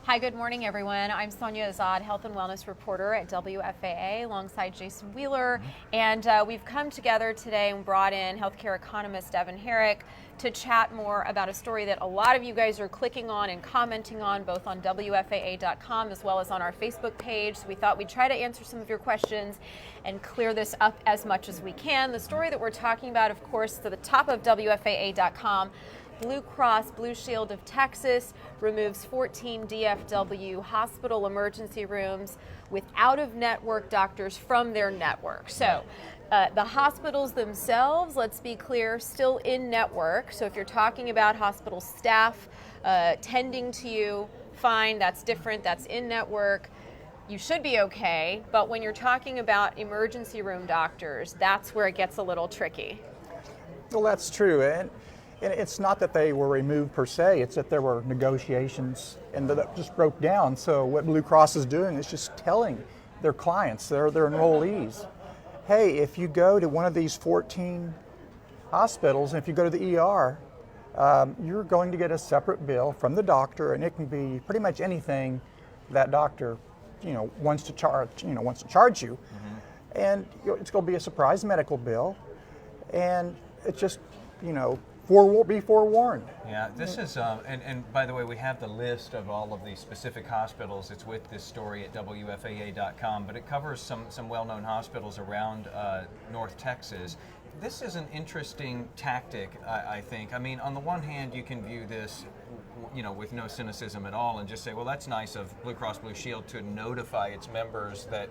Hi, good morning, everyone. I'm Sonia, Azad, health and wellness reporter at WFAA, alongside Jason Wheeler. And we've come together today and brought in healthcare economist Devon Harrick to chat more about a story that a lot of you guys are clicking on and commenting on, both on WFAA.com as well as on our Facebook page. So we thought we'd try to answer some of your questions and clear this up as much as we can. The story that we're talking about, of course, to the top of WFAA.com. Blue Cross Blue Shield of Texas removes 14 DFW hospital emergency rooms with out-of-network doctors from their network. So the hospitals themselves, let's be clear, still in network. So if you're talking about hospital staff tending to you, fine, that's different, that's in network. You should be okay. But when you're talking about emergency room doctors, that's where it gets a little tricky. Well, that's true. And it's not that they were removed per se, it's that there were negotiations and that just broke down. So what Blue Cross is doing is just telling their clients, their enrollees, hey, if you go to one of these 14 hospitals, and if you go to the ER, you're going to get a separate bill from the doctor, and it can be pretty much anything that doctor, wants to charge you. Mm-hmm. And it's going to be a surprise medical bill, and it's just, be forewarned. Yeah, this is, and by the way, we have the list of all of the specific hospitals. It's with this story at WFAA.com, but it covers some well-known hospitals around North Texas. This is an interesting tactic, I think. I mean, on the one hand, you can view this, with no cynicism at all and just say, well, that's nice of Blue Cross Blue Shield to notify its members that,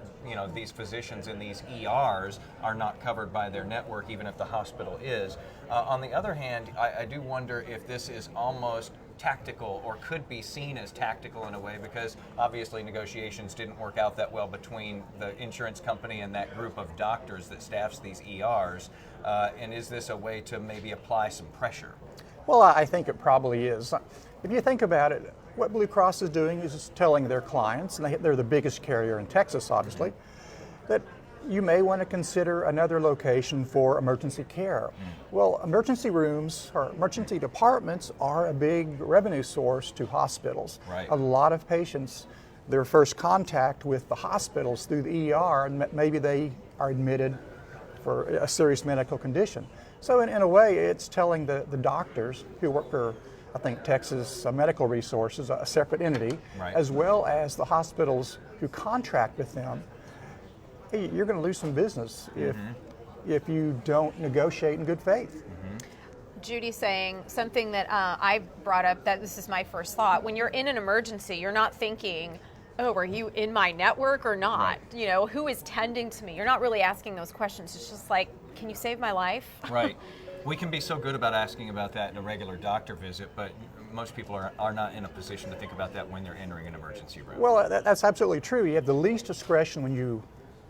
these physicians in these ERs are not covered by their network, even if the hospital is. On the other hand, I do wonder if this is almost tactical, or could be seen as tactical in a way, because obviously negotiations didn't work out that well between the insurance company and that group of doctors that staffs these ERs. And is this a way to maybe apply some pressure? Well, I think it probably is. If you think about it, what Blue Cross is doing is just telling their clients, and they're the biggest carrier in Texas, obviously, that you may want to consider another location for emergency care. Well, emergency rooms or emergency departments are a big revenue source to hospitals. Right. A lot of patients, their first contact with the hospitals through the ER, and maybe they are admitted for a serious medical condition. So in a way, it's telling the doctors who work for, I think, Texas Medical Resources, a separate entity, right, as well as the hospitals who contract with them, hey, you're going to lose some business if you don't negotiate in good faith. Judy saying something that I brought up, that this is my first thought. When you're in an emergency, you're not thinking, oh, are you in my network or not? Right. Who is tending to me? You're not really asking those questions. It's just like, can you save my life? Right. We can be so good about asking about that in a regular doctor visit, but most people are not in a position to think about that when they're entering an emergency room. Well, that's absolutely true. You have the least discretion when you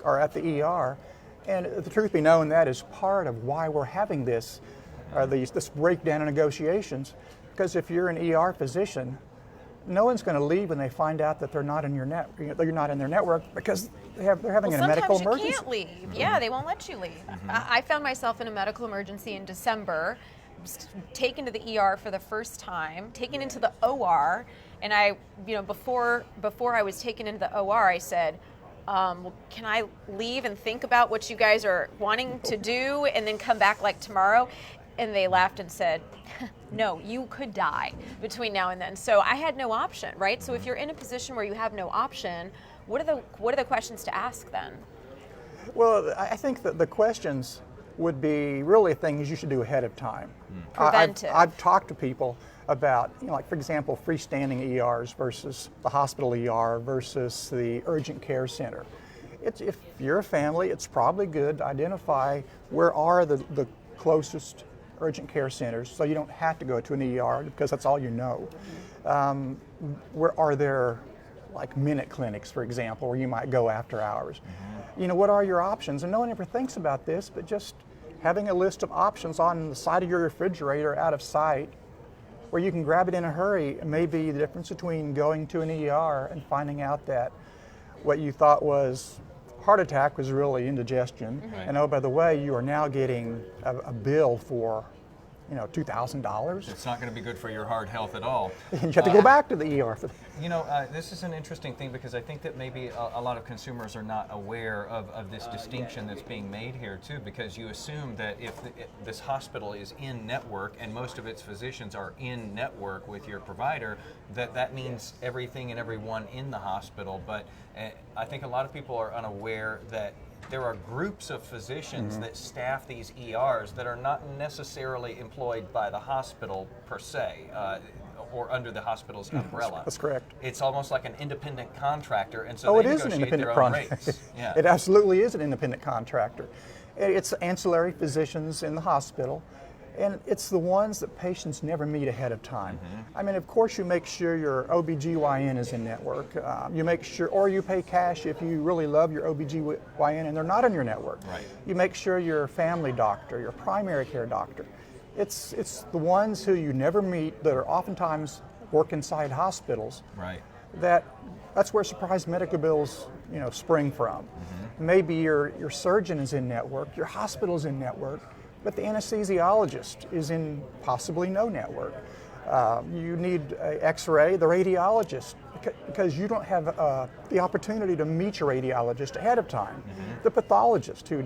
are at the ER, and the truth be known, that is part of why we're having this breakdown in negotiations, because if you're an ER physician, no one's going to leave when they find out that they're not in you're not in their network, because they're having a medical emergency. Sometimes you can't leave. Yeah, they won't let you leave. I found myself in a medical emergency in December, taken to the ER for the first time, taken into the OR, and I, before I was taken into the OR, I said, well, can I leave and think about what you guys are wanting to do and then come back like tomorrow? And they laughed and said, no, you could die between now and then. So I had no option, right? So if you're in a position where you have no option, what are the questions to ask then? Well, I think that the questions would be really things you should do ahead of time. Preventive. I've talked to people about, like, for example, freestanding ERs versus the hospital ER versus the urgent care center. If you're a family, it's probably good to identify where are the closest urgent care centers, so you don't have to go to an ER because that's all you know. Where are there, like, minute clinics, for example, where you might go after hours? What are your options? And no one ever thinks about this, but just having a list of options on the side of your refrigerator out of sight, where you can grab it in a hurry, may be the difference between going to an ER and finding out that what you thought was heart attack was really indigestion. And oh, by the way, you are now getting a bill for $2,000. It's not going to be good for your heart health at all. You have to go back to the ER for that. This is an interesting thing because I think that maybe a lot of consumers are not aware of this distinction that's being made here too, because you assume that if this hospital is in network and most of its physicians are in network with your provider, that means everything and everyone in the hospital. But I think a lot of people are unaware that there are groups of physicians that staff these ERs that are not necessarily employed by the hospital per se, or under the hospital's umbrella. That's correct. It's almost like an independent contractor, and so they negotiate their own rates. Yeah. It absolutely is an independent contractor. It's ancillary physicians in the hospital, and it's the ones that patients never meet ahead of time. I mean, of course, you make sure your OBGYN is in network. You make sure, or you pay cash if you really love your OBGYN and they're not in your network. Right. You make sure your family doctor, your primary care doctor. It's the ones who you never meet that are oftentimes work inside hospitals. Right. That's where surprise medical bills, spring from. Maybe your surgeon is in network, your hospital is in network, but the anesthesiologist is in possibly no network. You need an X-ray, the radiologist, because you don't have the opportunity to meet your radiologist ahead of time. The pathologist who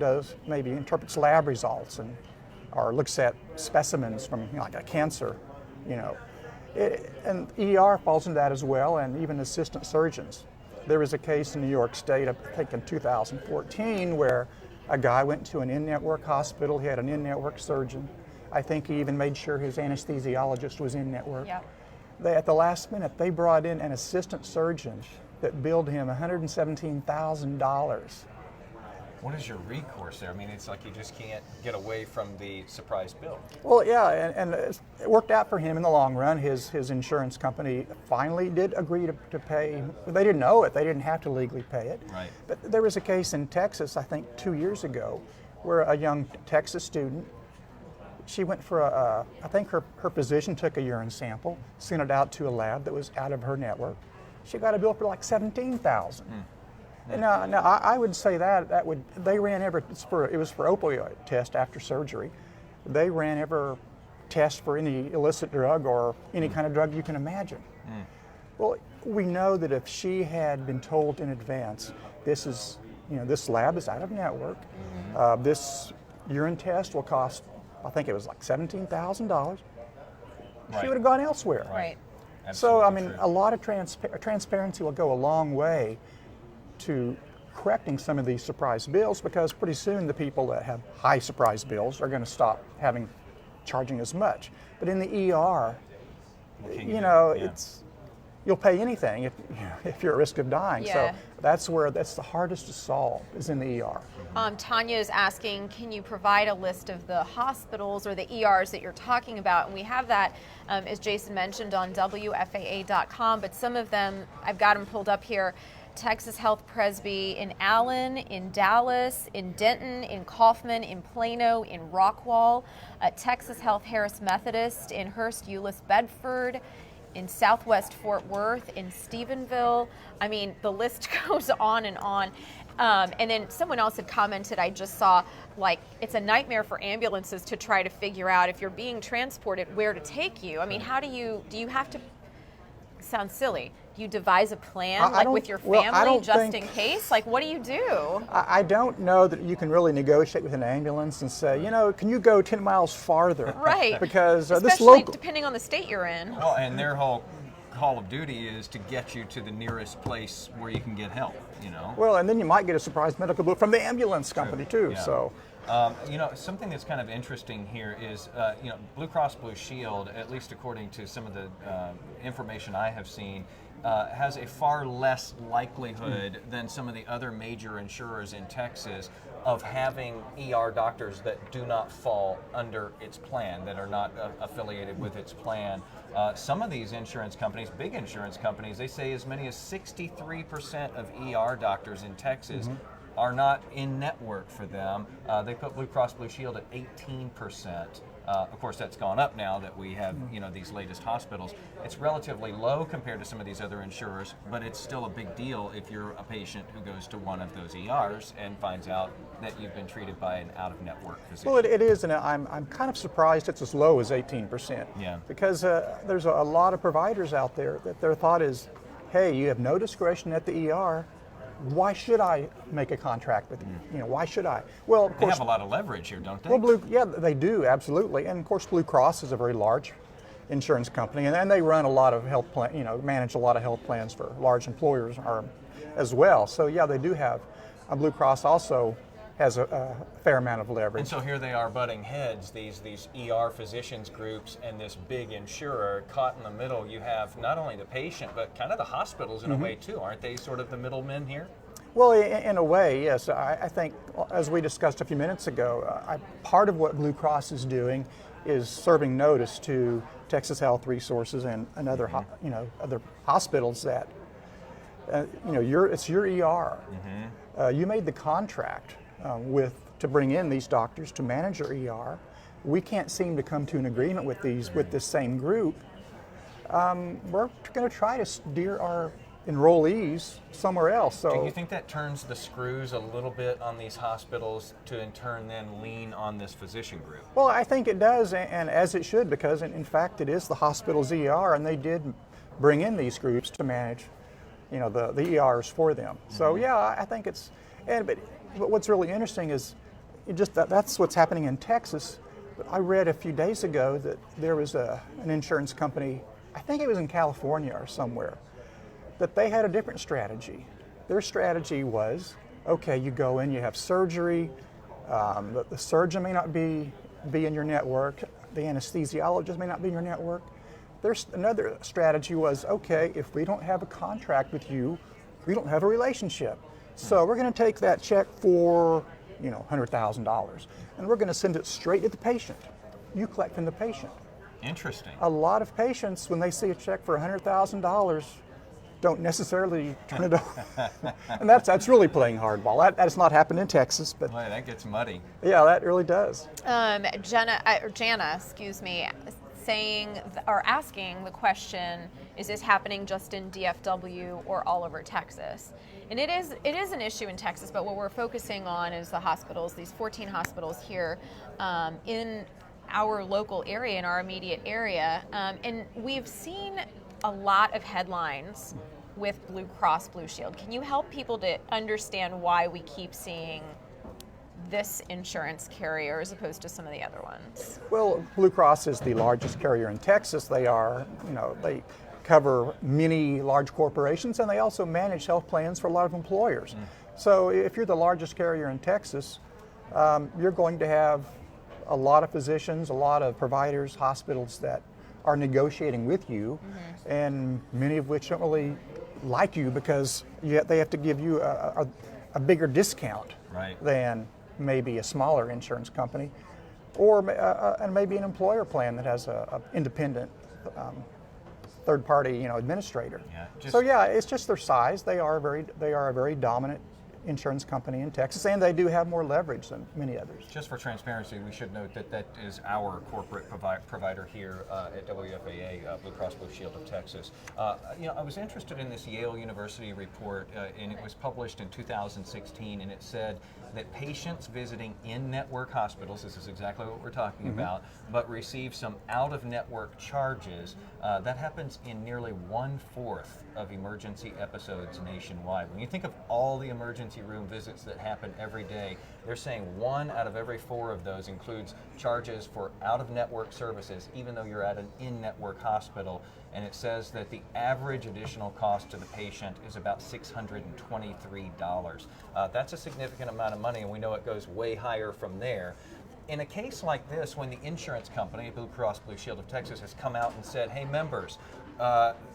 maybe interprets lab results or looks at specimens from like a cancer, and ER falls into that as well, and even assistant surgeons. There was a case in New York State, I think in 2014, where a guy went to an in-network hospital. He had an in-network surgeon. I think he even made sure his anesthesiologist was in network. Yep. At the last minute, they brought in an assistant surgeon that billed him $117,000. What is your recourse there? I mean, it's like you just can't get away from the surprise bill. Well, yeah, and it worked out for him in the long run. His insurance company finally did agree to pay. They didn't owe it. They didn't have to legally pay it. Right. But there was a case in Texas, I think 2 years ago, where a young Texas student, she went for I think her physician took a urine sample, sent it out to a lab that was out of her network. She got a bill for like $17,000. Now I would say they ran it was for opioid test after surgery. They ran every test for any illicit drug or any kind of drug you can imagine. Well, we know that if she had been told in advance, this lab is out of network, this urine test will cost, I think it was like $17,000. She would have gone elsewhere. Right. So, I mean, a lot of transparency will go a long way to correcting some of these surprise bills, because pretty soon the people that have high surprise bills are going to stop charging as much. But in the ER, you'll pay anything if you're at risk of dying. Yeah. So that's the hardest to solve, is in the ER. Tanya is asking, can you provide a list of the hospitals or the ERs that you're talking about? And we have that, as Jason mentioned, on WFAA.com, but some of them, I've got them pulled up here. Texas Health Presby in Allen, in Dallas, in Denton, in Kaufman, in Plano, in Rockwall, Texas Health Harris Methodist in Hurst, Euless, Bedford, in Southwest Fort Worth, in Stephenville. I mean, the list goes on and on. And then someone else had commented, I just saw, like, it's a nightmare for ambulances to try to figure out if you're being transported where to take you. I mean, do you have to, sounds silly, do you devise a plan with your family just in case? Like, what do you do? I don't know that you can really negotiate with an ambulance and say, can you go 10 miles farther? Right. Because especially depending on the state you're in. Well, and their whole call of duty is to get you to the nearest place where you can get help, Well, and then you might get a surprise medical bill from the ambulance company too. Yeah. So. Something that's kind of interesting here is, Blue Cross Blue Shield, at least according to some of the information I have seen, has a far less likelihood than some of the other major insurers in Texas of having ER doctors that do not fall under its plan, that are not affiliated with its plan. Some of these insurance companies, big insurance companies, they say as many as 63% of ER doctors in Texas are not in network for them. They put Blue Cross Blue Shield at 18%. Of course, that's gone up now that we have these latest hospitals. It's relatively low compared to some of these other insurers, but it's still a big deal if you're a patient who goes to one of those ERs and finds out that you've been treated by an out-of-network physician. Well, it is, and I'm kind of surprised it's as low as 18%. Yeah. Because there's a lot of providers out there that their thought is, hey, you have no discretion at the ER. Why should I make a contract with you? Why should I? Well, of They course, have a lot of leverage here, don't they? well, yeah, they do, absolutely. And of course, Blue Cross is a very large insurance company, and they run a lot of health plan, manage a lot of health plans for large employers as well. So yeah, they do have. Blue Cross also has a fair amount of leverage. And so here they are butting heads, these ER physicians groups and this big insurer caught in the middle. You have not only the patient, but kind of the hospitals in a way too. Aren't they sort of the middlemen here? Well, in a way, yes. I think, as we discussed a few minutes ago, part of what Blue Cross is doing is serving notice to Texas Health Resources and other, other hospitals that, it's your ER. You made the contract to bring in these doctors to manage your ER. We can't seem to come to an agreement with this same group. We're going to try to steer our enrollees somewhere else. So, do you think that turns the screws a little bit on these hospitals to in turn then lean on this physician group? Well, I think it does, and as it should, because in fact it is the hospital's ER, and they did bring in these groups to manage, the ERs for them. So yeah, I think it's, but what's really interesting is that's what's happening in Texas. But I read a few days ago that there was an insurance company, I think it was in California or somewhere, that they had a different strategy. Their strategy was, okay, you go in, you have surgery, the surgeon may not be in your network, the anesthesiologist may not be in your network. There's another strategy was, okay, if we don't have a contract with you, we don't have a relationship. So we're going to take that check for, $100,000, and we're going to send it straight to the patient. You collect from the patient. Interesting. A lot of patients, when they see a check for $100,000, don't necessarily turn it over. And that's really playing hardball. That has not happened in Texas, but Boy, that gets muddy. Yeah, that really does. Jana, asking the question, is this happening just in DFW or all over Texas? And it is an issue in Texas, but what we're focusing on is the hospitals, these 14 hospitals here in our local area, in our immediate area. And we've seen a lot of headlines with Blue Cross Blue Shield. Can you help people to understand why we keep seeing this insurance carrier as opposed to some of the other ones? Well, Blue Cross is the largest carrier in Texas. They are, they cover many large corporations, and they also manage health plans for a lot of employers. So if you're the largest carrier in Texas, you're going to have a lot of physicians, a lot of providers, hospitals that are negotiating with you, and many of which don't really like you because they have to give you a bigger discount than maybe a smaller insurance company, or and maybe an employer plan that has a independent third-party administrator. So yeah, it's just their size. They are a very dominant insurance company in Texas, and they do have more leverage than many others. Just for transparency, we should note that is our corporate provider here at WFAA, Blue Cross Blue Shield of Texas. I was interested in this Yale University report, and it was published in 2016, and it said that patients visiting in-network hospitals, this is exactly what we're talking about, but receive some out-of-network charges. That happens in nearly 1/4 of emergency episodes nationwide. When you think of all the emergency room visits that happen every day, they're saying 1 out of every 4 of those includes charges for out-of-network services, even though you're at an in-network hospital. And it says that the average additional cost to the patient is about $623. That's a significant amount of money, and we know it goes way higher from there. In a case like this, when the insurance company, Blue Cross Blue Shield of Texas, has come out and said, hey members,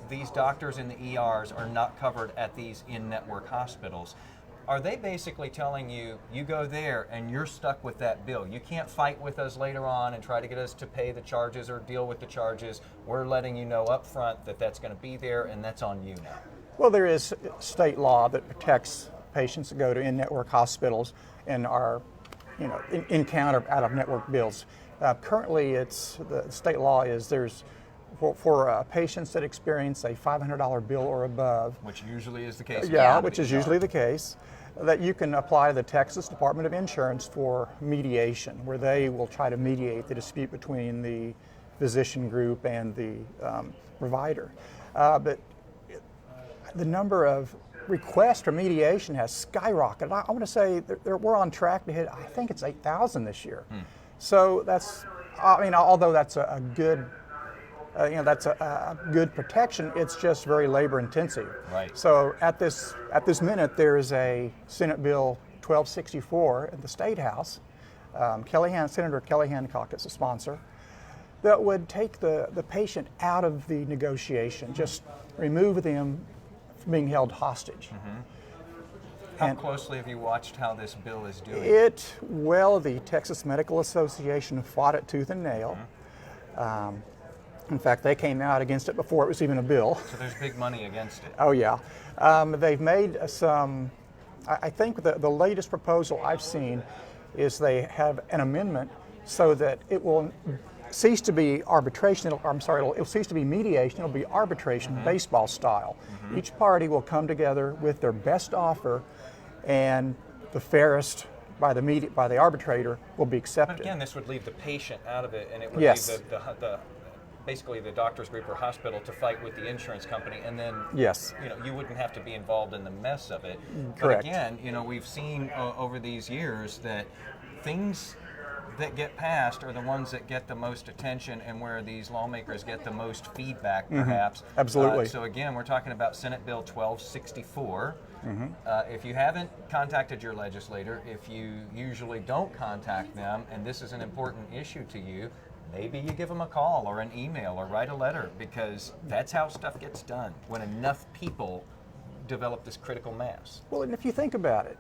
these doctors in the ERs are not covered at these in-network hospitals, are they basically telling you, you go there and you're stuck with that bill? You can't fight with us later on and try to get us to pay the charges or deal with the charges. We're letting you know up front that that's going to be there, and that's on you now. Well, there is state law that protects patients that go to in-network hospitals and are, encounter out-of-network bills. Currently, the state law is there's for patients that experience a $500 bill or above. Which usually is the case. Yeah, which is usually the case. That you can apply to the Texas Department of Insurance for mediation, where they will try to mediate the dispute between the physician group and the provider. But the number of requests for mediation has skyrocketed. I want to say we're on track to hit, I think it's 8,000 this year. So that's, I mean, although that's a good, that's a good protection, it's just very labor intensive. Right. So at this minute, there is a Senate Bill 1264 at the State House. Senator Kelly Hancock is a sponsor, that would take the patient out of the negotiation, just remove them from being held hostage. How closely have you watched how this bill is doing? The Texas Medical Association fought it tooth and nail. In fact, they came out against it before it was even a bill. So there's big money against it. Oh yeah. They've made some, I think the latest proposal I've seen is they have an amendment so that it will cease to be arbitration, it'll cease to be mediation, it'll be arbitration, baseball style. Each party will come together with their best offer, and the fairest by the arbitrator will be accepted. But again, this would leave the patient out of it, and it would Yes. leave basically the doctor's group or hospital to fight with the insurance company, and then Yes. you wouldn't have to be involved in the mess of it. Correct. But again, we've seen over these years that things that get passed are the ones that get the most attention and where these lawmakers get the most feedback, perhaps. Absolutely. So again, we're talking about Senate Bill 1264. If you haven't contacted your legislator, if you usually don't contact them, and this is an important issue to you, maybe you give them a call or an email or write a letter, because that's how stuff gets done, when enough people develop this critical mass. Well, and if you think about it,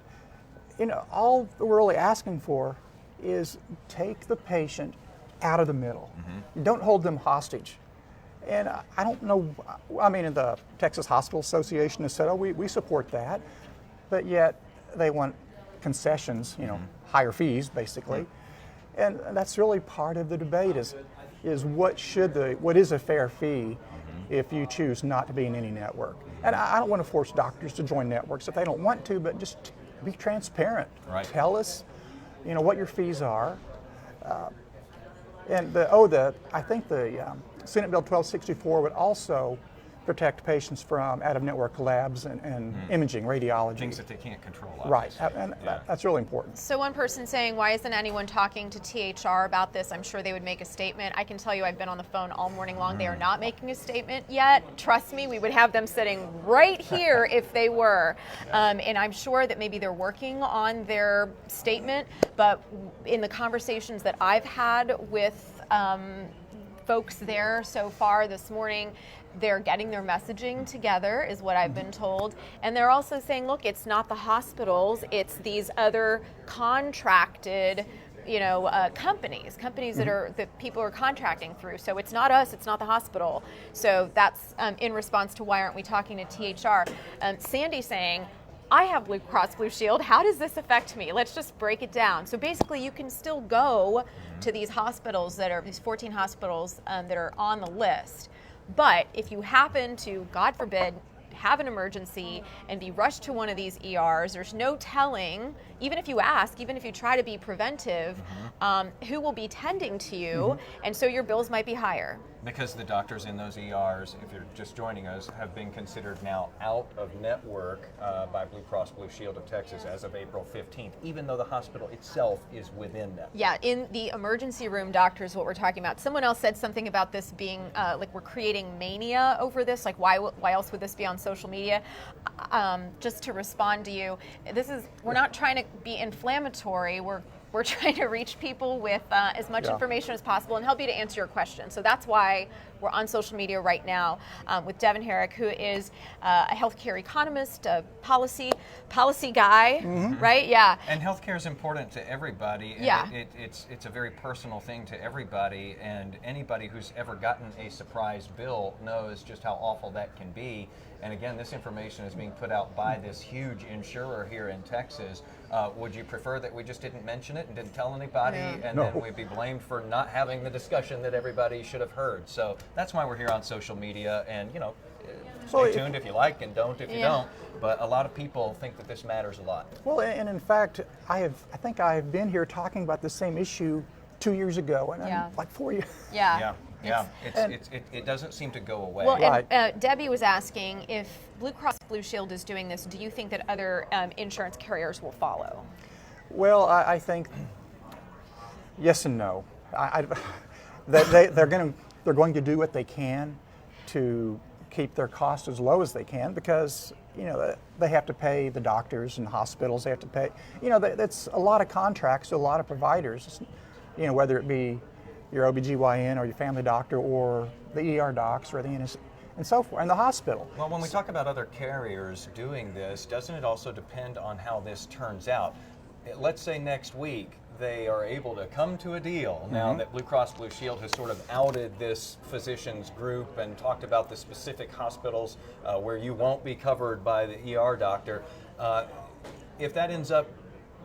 all we're really asking for is take the patient out of the middle. Don't hold them hostage. And I don't know, I mean, the Texas Hospital Association has said, oh, we support that, but yet they want concessions, higher fees, basically. And that's really part of the debate is what is a fair fee if you choose not to be in any network. And I don't want to force doctors to join networks if they don't want to, but just be transparent. Right. Tell us, what your fees are. I think the Senate Bill 1264 would also protect patients from out-of-network labs and imaging, radiology. Things that they can't control. Right, obviously. and that's really important. So one person saying, why isn't anyone talking to THR about this? I'm sure they would make a statement. I can tell you I've been on the phone all morning long. They are not making a statement yet. Trust me, we would have them sitting right here if they were. And I'm sure that maybe they're working on their statement, but in the conversations that I've had with folks there so far this morning, they're getting their messaging together, is what I've been told. And they're also saying, look, it's not the hospitals, it's these other contracted, companies that people are contracting through. So it's not us, it's not the hospital. So that's in response to why aren't we talking to THR. Sandy saying, I have Blue Cross Blue Shield. How does this affect me? Let's just break it down. So basically, you can still go to these hospitals these 14 hospitals that are on the list. But if you happen to, God forbid, have an emergency and be rushed to one of these ERs, there's no telling, even if you ask, even if you try to be preventive, who will be tending to you, and so your bills might be higher. Because the doctors in those ERs, if you're just joining us, have been considered now out of network by Blue Cross Blue Shield of Texas as of April 15th, even though the hospital itself is within network. Yeah, in the emergency room, doctors, what we're talking about. Someone else said something about this being like we're creating mania over this. Like why else would this be on social media? Just to respond to you, we're not trying to be inflammatory. We're trying to reach people with as much information as possible and help you to answer your question. So that's why We're on social media right now with Devon Harrick, who is a healthcare economist, a policy guy, right? Yeah. And healthcare is important to everybody. And Yeah. It's a very personal thing to everybody, and anybody who's ever gotten a surprise bill knows just how awful that can be. And again, this information is being put out by this huge insurer here in Texas. Would you prefer that we just didn't mention it and didn't tell anybody, and then we'd be blamed for not having the discussion that everybody should have heard? So that's why we're here on social media, and stay tuned if you like, and don't if you don't. But a lot of people think that this matters a lot. Well, and in fact, I think I have been here talking about the same issue 2 years ago, and I'm like 4 years. Yeah. Yeah, it doesn't seem to go away. Well, Right. and Debbie was asking, if Blue Cross Blue Shield is doing this, do you think that other insurance carriers will follow? Well, I think yes and no. They're going to do what they can to keep their costs as low as they can, because they have to pay the doctors and hospitals. They have to pay. That's a lot of contracts to a lot of providers. Whether it be your OBGYN or your family doctor or the ER docs or the and so forth, and the hospital. Well, when we talk about other carriers doing this, doesn't it also depend on how this turns out? Let's say next week they are able to come to a deal now that Blue Cross Blue Shield has sort of outed this physicians group and talked about the specific hospitals where you won't be covered by the ER doctor. If that ends up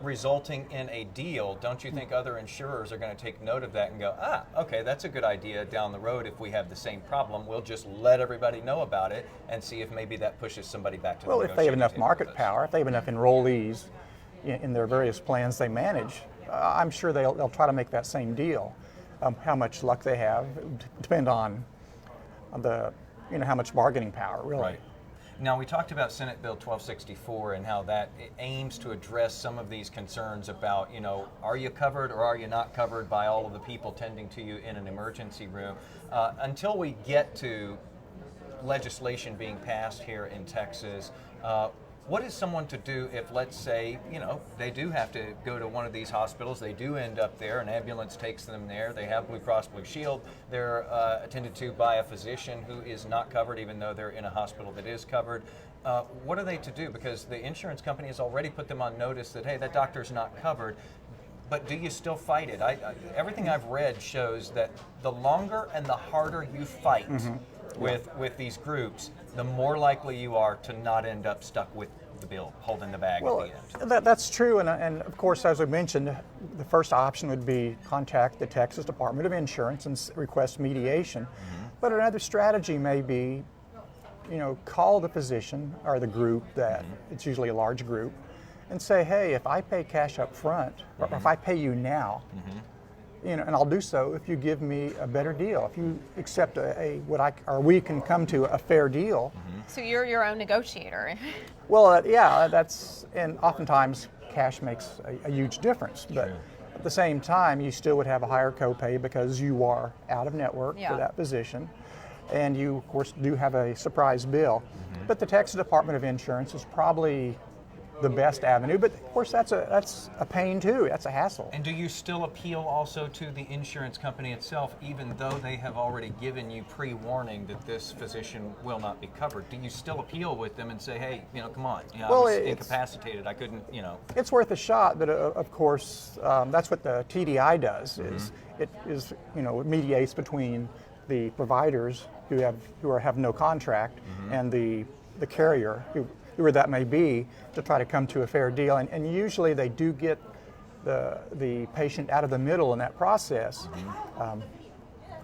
resulting in a deal, don't you think other insurers are going to take note of that and go, okay, that's a good idea down the road. If we have the same problem, we'll just let everybody know about it and see if maybe that pushes somebody back to the Well, if they have negotiating enough table market with us. power, if they have enough enrollees in their various plans they manage, I'm sure they'll try to make that same deal. How much luck they have depend on the how much bargaining power, really. Right. Now, we talked about Senate Bill 1264 and how that aims to address some of these concerns about, are you covered or are you not covered by all of the people tending to you in an emergency room? Until we get to legislation being passed here in Texas, what is someone to do if, let's say, they do have to go to one of these hospitals, they do end up there, an ambulance takes them there, they have Blue Cross Blue Shield, they're attended to by a physician who is not covered even though they're in a hospital that is covered. What are they to do? Because the insurance company has already put them on notice that, hey, that doctor's not covered. But do you still fight it? Everything I've read shows that the longer and the harder you fight with these groups, the more likely you are to not end up stuck with the bill, holding the bag at the end. That's true, and of course, as I mentioned, the first option would be contact the Texas Department of Insurance and request mediation. But another strategy may be, call the physician or the group that it's usually a large group, and say, hey, if I pay cash up front, or if I pay you now, and I'll do so if you give me a better deal. If you accept we can come to a fair deal. So you're your own negotiator. Well, and oftentimes cash makes a huge difference. But at the same time, you still would have a higher copay because you are out of network for that physician. And you, of course, do have a surprise bill. But the Texas Department of Insurance is probably the best avenue, but of course that's a pain too. That's a hassle. And do you still appeal also to the insurance company itself, even though they have already given you pre-warning that this physician will not be covered? Do you still appeal with them and say, hey, come on, I was incapacitated, I couldn't, It's worth a shot, but of course that's what the TDI does. It mediates between the providers who have no contract and the carrier, whoever that may be, to try to come to a fair deal. And usually they do get the patient out of the middle in that process.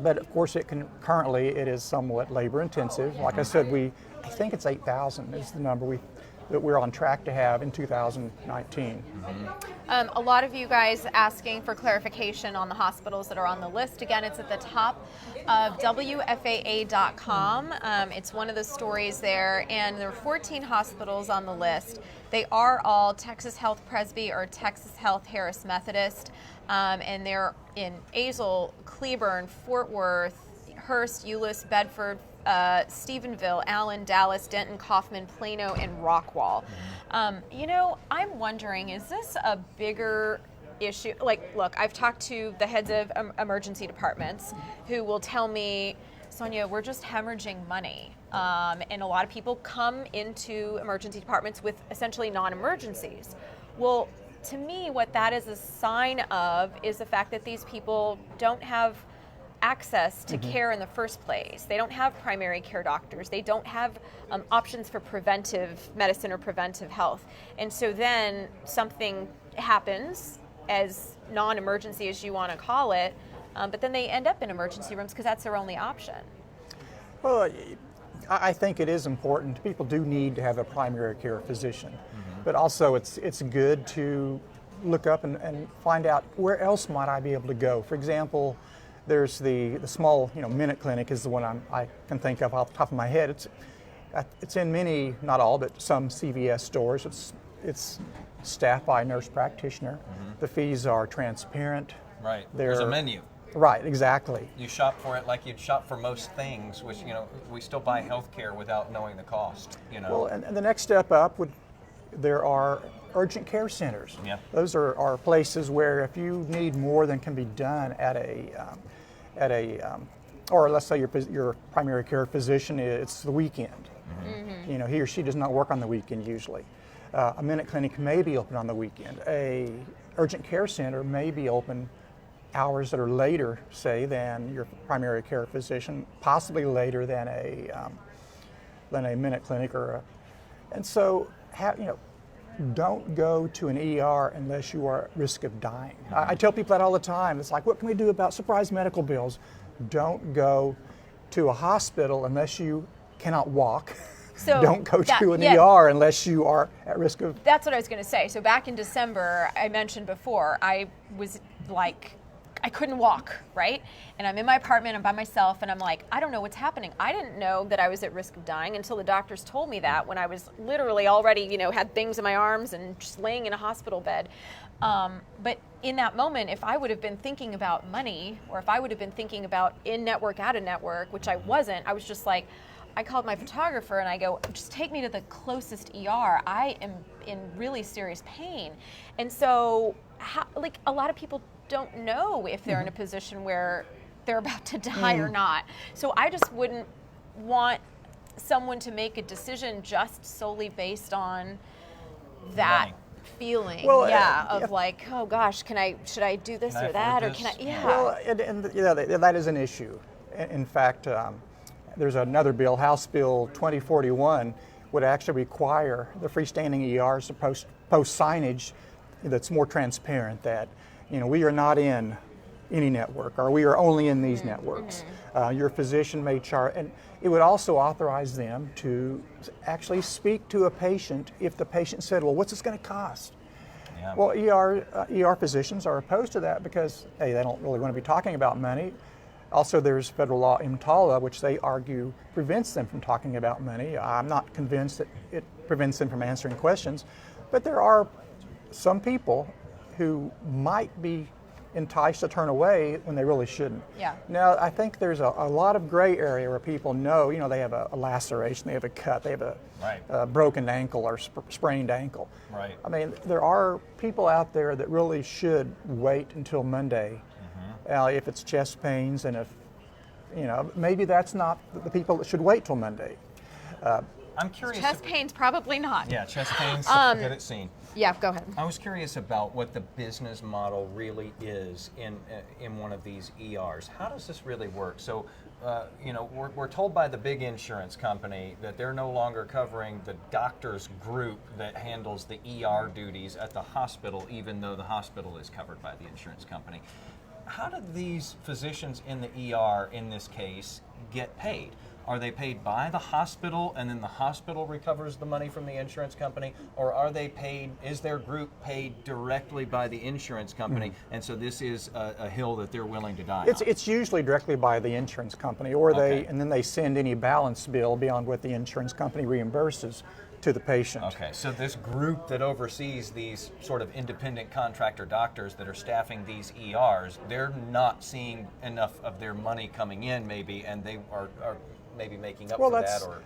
But of course currently it is somewhat labor intensive. Like I said, I think it's 8,000 is the number that we're on track to have in 2019. A lot of you guys asking for clarification on the hospitals that are on the list. Again, it's at the top of WFAA.com. It's one of the stories there, and there are 14 hospitals on the list. They are all Texas Health Presby or Texas Health Harris Methodist, and they're in Azle, Cleburne, Fort Worth, Hurst, Euless, Bedford, Stephenville, Allen, Dallas, Denton, Kaufman, Plano, and Rockwall. I'm wondering, is this a bigger issue? Like, look, I've talked to the heads of emergency departments who will tell me Sonia, we're just hemorrhaging money. And a lot of people come into emergency departments with essentially non-emergencies. Well, to me, what that is a sign of is the fact that these people don't have access to care in the first place. They don't have primary care doctors. They don't have options for preventive medicine or preventive health. And so then something happens, as non-emergency as you want to call it, but then they end up in emergency rooms because that's their only option. Well, I think it is important. People do need to have a primary care physician, but also it's good to look up and find out where else might I be able to go. For example, there's the small Minute Clinic is the one I can think of off the top of my head. It's in many, not all, but some CVS stores. It's staffed by a nurse practitioner. The fees are transparent. Right. There's a menu. Right, exactly. You shop for it like you'd shop for most things, which, we still buy health care without knowing the cost, Well, and the next step up there are urgent care centers. Yeah. Those are places where if you need more than can be done or let's say your primary care physician, it's the weekend. He or she does not work on the weekend usually. A Minute Clinic may be open on the weekend. A urgent care center may be open hours that are later, say, than your primary care physician, possibly later than a Minute Clinic and so don't go to an ER unless you are at risk of dying. I tell people that all the time. It's like, what can we do about surprise medical bills? Don't go to a hospital unless you cannot walk. So don't go to an ER unless you are at risk of... That's what I was going to say. So back in December, I mentioned before, I was like, I couldn't walk, right? And I'm in my apartment, I'm by myself, and I'm like, I don't know what's happening. I didn't know that I was at risk of dying until the doctors told me that when I was literally already, had things in my arms and just laying in a hospital bed. But in that moment, if I would have been thinking about money, or if I would have been thinking about in-network, out-of-network, which I wasn't, I was just like, I called my photographer and I go, just take me to the closest ER. I am in really serious pain. And so, a lot of people don't know if they're in a position where they're about to die or not. So I just wouldn't want someone to make a decision just solely based on that feeling. Well, like, oh gosh, should I do this or that, or can I? Yeah. Well, and that is an issue. In fact, there's another bill, House Bill 2041, would actually require the freestanding ERs to post signage that's more transparent, that we are not in any network, or we are only in these networks. Your physician may chart, and it would also authorize them to actually speak to a patient if the patient said, well, what's this going to cost? Yeah. Well, ER physicians are opposed to that because, A, they don't really want to be talking about money. Also, there's federal law, EMTALA, which they argue prevents them from talking about money. I'm not convinced that it prevents them from answering questions, but there are some people who might be enticed to turn away when they really shouldn't. Yeah. Now, I think there's a lot of gray area where people know, they have a laceration, they have a cut, they have a broken ankle or sprained ankle. Right. I mean, there are people out there that really should wait until Monday. If it's chest pains, and if, maybe that's not the people that should wait till Monday. I'm curious. Chest pains, probably not. Yeah, chest pains, get it seen. Yeah, go ahead. I was curious about what the business model really is in one of these ERs. How does this really work? So, we're told by the big insurance company that they're no longer covering the doctor's group that handles the ER duties at the hospital, even though the hospital is covered by the insurance company. How do these physicians in the ER, in this case, get paid? Are they paid by the hospital and then the hospital recovers the money from the insurance company? Or are they paid, is their group paid directly by the insurance company? And so this is a hill that they're willing to die on? It's usually directly by the insurance company, or and then they send any balance bill beyond what the insurance company reimburses to the patient. Okay, so this group that oversees these sort of independent contractor doctors that are staffing these ERs, they're not seeing enough of their money coming in maybe, and they are maybe making up for that, or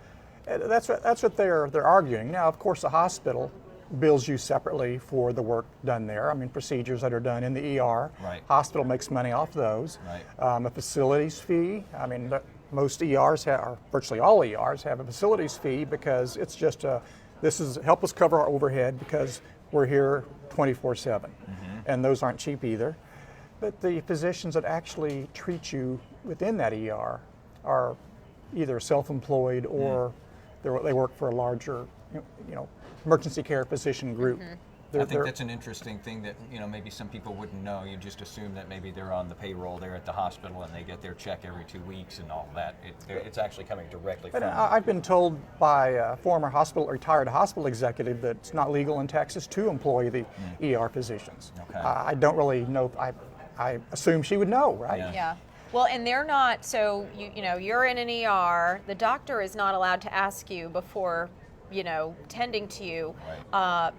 that's what they're arguing. Now, of course, the hospital bills you separately for the work done there. I mean, procedures that are done in the ER. Right. Hospital makes money off those. Right. A facilities fee. I mean, most ERs or virtually all ERs have a facilities fee because it's just this is help us cover our overhead because we're here 24/7, and those aren't cheap either. But the physicians that actually treat you within that ER are either self-employed or they work for a larger, emergency care physician group. I think that's an interesting thing that maybe some people wouldn't know. You just assume that maybe they're on the payroll there at the hospital and they get their check every 2 weeks and all that. It's actually coming directly from. I've been told by a former retired hospital executive that it's not legal in Texas to employ the ER physicians. Okay. I don't really know. I assume she would know, right? Yeah. Well, and they're not. So you're in an ER. The doctor is not allowed to ask you before tending to you. Right.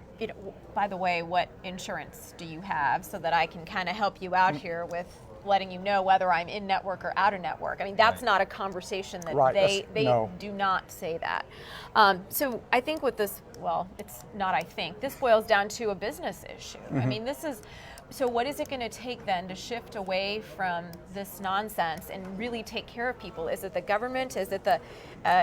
By the way, what insurance do you have, so that I can kind of help you out here with letting you know whether I'm in network or out of network. I mean, that's not a conversation that they do not say that. So I think with this, it's not I think, this boils down to a business issue. I mean, so what is it going to take then to shift away from this nonsense and really take care of people? Is it the government? Is it the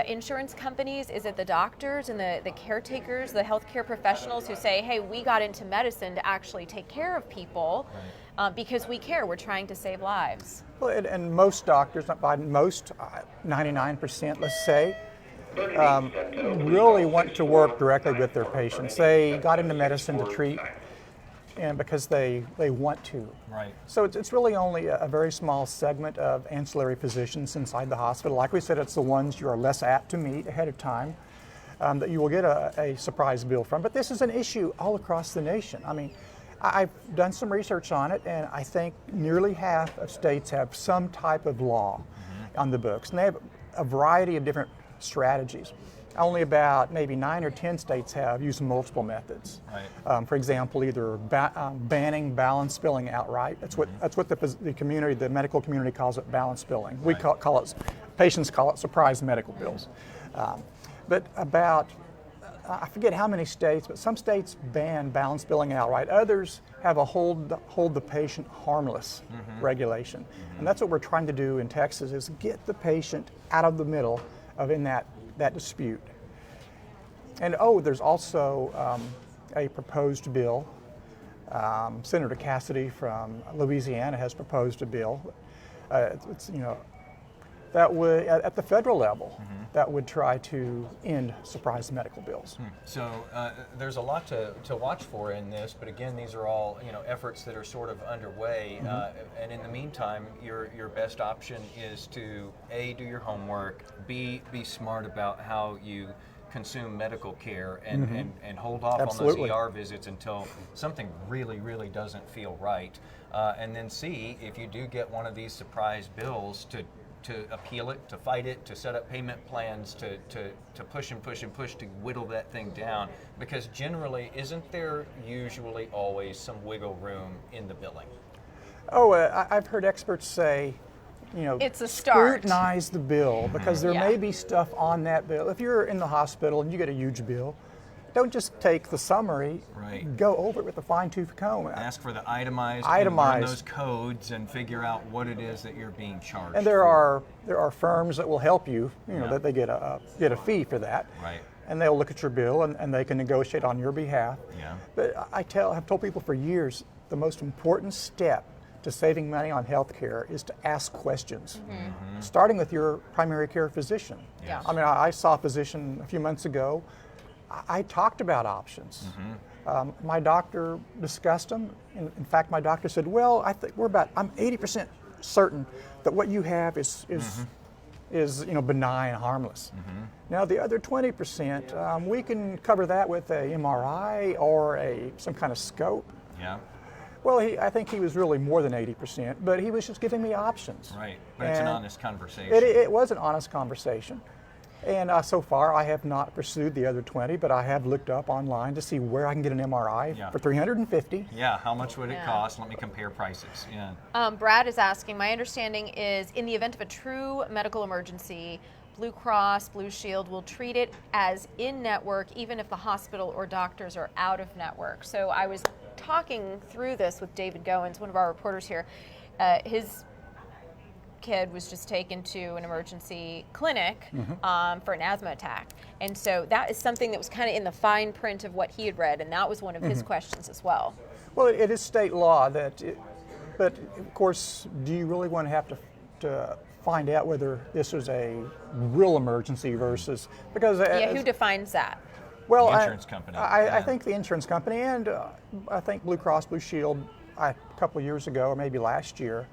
insurance companies? Is it the doctors and the caretakers, the healthcare professionals who say, hey, we got into medicine to actually take care of people because we care. We're trying to save lives. Well, and most doctors, not by most, 99%, let's say, really want to work directly with their patients. They got into medicine to treat, and because they want to. Right. So it's really only a very small segment of ancillary physicians inside the hospital. Like we said, it's the ones you are less apt to meet ahead of time that you will get a surprise bill from. But this is an issue all across the nation. I mean, I've done some research on it, and I think nearly half of states have some type of law on the books, and they have a variety of different strategies. Only about maybe 9 or 10 states have used multiple methods. Right. For example, either banning balance billing outright. That's what the community, the medical community, calls it, balance billing. We call it, patients call it surprise medical bills. But about, I forget how many states, but some states ban balance billing outright. Others have a hold the patient harmless regulation, and that's what we're trying to do in Texas, is get the patient out of the middle of that dispute. And there's also a proposed bill. Senator Cassidy from Louisiana has proposed a bill. That would, at the federal level, that would try to end surprise medical bills. So there's a lot to watch for in this, but again, these are all efforts that are sort of underway. And in the meantime, your best option is to A, do your homework, B, be smart about how you consume medical care, and hold off on those ER visits until something really, really doesn't feel right. And then C, if you do get one of these surprise bills, to appeal it, to fight it, to set up payment plans, to push and push and push to whittle that thing down. Because generally, isn't there usually always some wiggle room in the billing? I've heard experts say, it's a start. Scrutinize the bill, because there may be stuff on that bill. If you're in the hospital and you get a huge bill, don't just take the summary. Right. Go over it with a fine-tooth comb. Ask for the itemized. And run those codes and figure out what it is that you're being charged. And there are firms that will help you. That they get a fee for that. Right. And they'll look at your bill and they can negotiate on your behalf. Yeah. But I've told people for years, the most important step to saving money on health care is to ask questions, starting with your primary care physician. Yes. I mean, I saw a physician a few months ago. I talked about options. My doctor discussed them. In fact, my doctor said, well, I'm 80% certain that what you have is benign, harmless. Now the other 20%, we can cover that with a MRI or some kind of scope. Yeah. Well, I think he was really more than 80%, but he was just giving me options. Right, but it's an honest conversation. It was an honest conversation. And so far, I have not pursued the other 20, but I have looked up online to see where I can get an MRI for $350. Yeah, how much would it cost? Let me compare prices. Yeah. Brad is asking, my understanding is in the event of a true medical emergency, Blue Cross, Blue Shield will treat it as in-network even if the hospital or doctors are out of network. So I was talking through this with David Goins, one of our reporters here. His kid was just taken to an emergency clinic for an asthma attack. And so that is something that was kind of in the fine print of what he had read, and that was one of his questions as well. Well, it is state law but of course, do you really want to have to find out whether this was a real emergency versus, because who defines that? Well, the insurance company. I think the insurance company, and I think Blue Cross Blue Shield a couple of years ago, or maybe last year,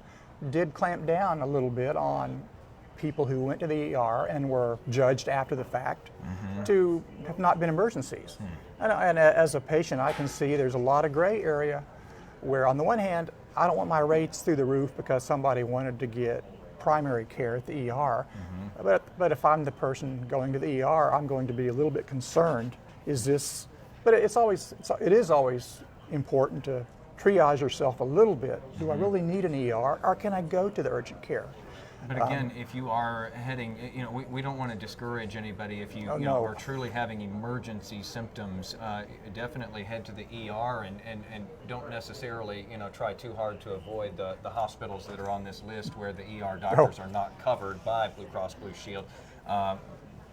did clamp down a little bit on people who went to the ER and were judged after the fact to have not been emergencies. And as a patient, I can see there's a lot of gray area where, on the one hand, I don't want my rates through the roof because somebody wanted to get primary care at the ER. But if I'm the person going to the ER, I'm going to be a little bit concerned. Is this? But it is always important to triage yourself a little bit. Do I really need an ER, or can I go to the urgent care? But again, if you are heading, we don't want to discourage anybody. If you are truly having emergency symptoms, definitely head to the ER and don't necessarily, try too hard to avoid the hospitals that are on this list where the ER doctors are not covered by Blue Cross Blue Shield.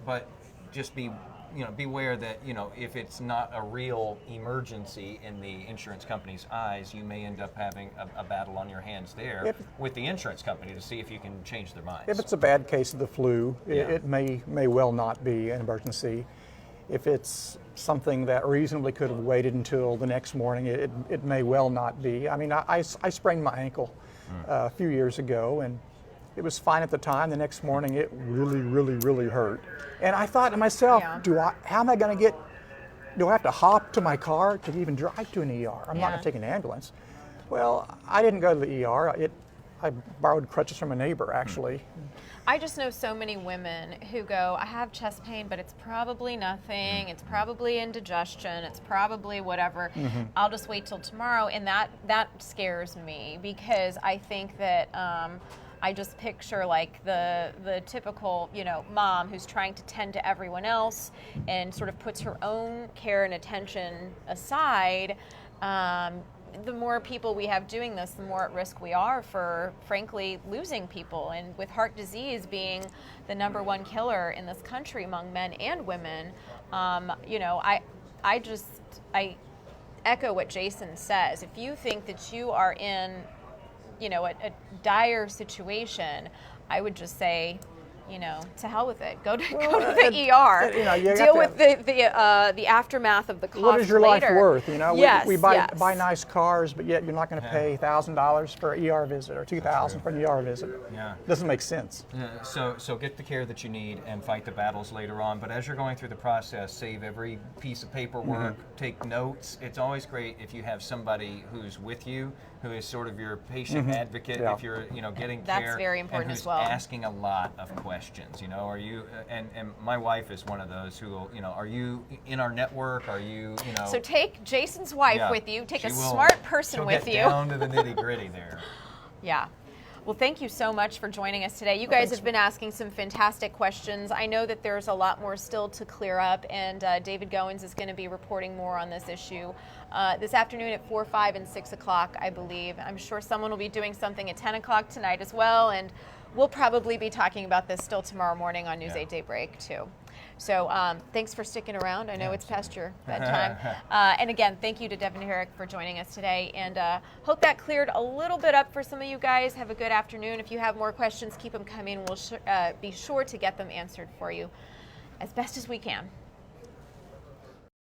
But just beware that, if it's not a real emergency in the insurance company's eyes, you may end up having a battle on your hands there with the insurance company to see if you can change their minds. If it's a bad case of the flu, it may well not be an emergency. If it's something that reasonably could have waited until the next morning, it may well not be. I mean, I sprained my ankle a few years ago, and it was fine at the time. The next morning, it really, really, really hurt. And I thought to myself, how am I going to get, do I have to hop to my car to even drive to an ER? I'm not going to take an ambulance. Well, I didn't go to the ER. I borrowed crutches from a neighbor, actually. I just know so many women who go, I have chest pain, but it's probably nothing. It's probably indigestion. It's probably whatever. I'll just wait till tomorrow. And that scares me, because I think that I just picture like the typical, mom who's trying to tend to everyone else and sort of puts her own care and attention aside. The more people we have doing this, the more at risk we are for, frankly, losing people. And with heart disease being the #1 killer in this country among men and women, I echo what Jason says. If you think that you are in a dire situation, I would just say, to hell with it. Go to the ER. Deal with the aftermath of the cost. What is your later. life worth? Yes, we buy nice cars, but yet you're not going to pay $1,000 for an ER visit or $2,000 for an ER visit. Doesn't make sense. So get the care that you need and fight the battles later on. But as you're going through the process, save every piece of paperwork, take notes. It's always great if you have somebody who's with you, who is sort of your patient advocate, if you're getting care. That's very important and who's as well. asking a lot of questions. Are you and my wife is one of those who will, are you in our network? Are you, So take Jason's wife with you. Take a will, smart person with get you. Down to the nitty gritty there. Yeah. Well, thank you so much for joining us today. You guys have been asking some fantastic questions. I know that there's a lot more still to clear up, and David Goins is going to be reporting more on this issue this afternoon at 4, 5, and 6 o'clock, I believe. I'm sure someone will be doing something at 10 o'clock tonight as well, and we'll probably be talking about this still tomorrow morning on News 8 Daybreak, too. So thanks for sticking around. I know it's past your bedtime. And again, thank you to Devon Harrick for joining us today. And hope that cleared a little bit up for some of you guys. Have a good afternoon. If you have more questions, keep them coming. We'll be sure to get them answered for you as best as we can.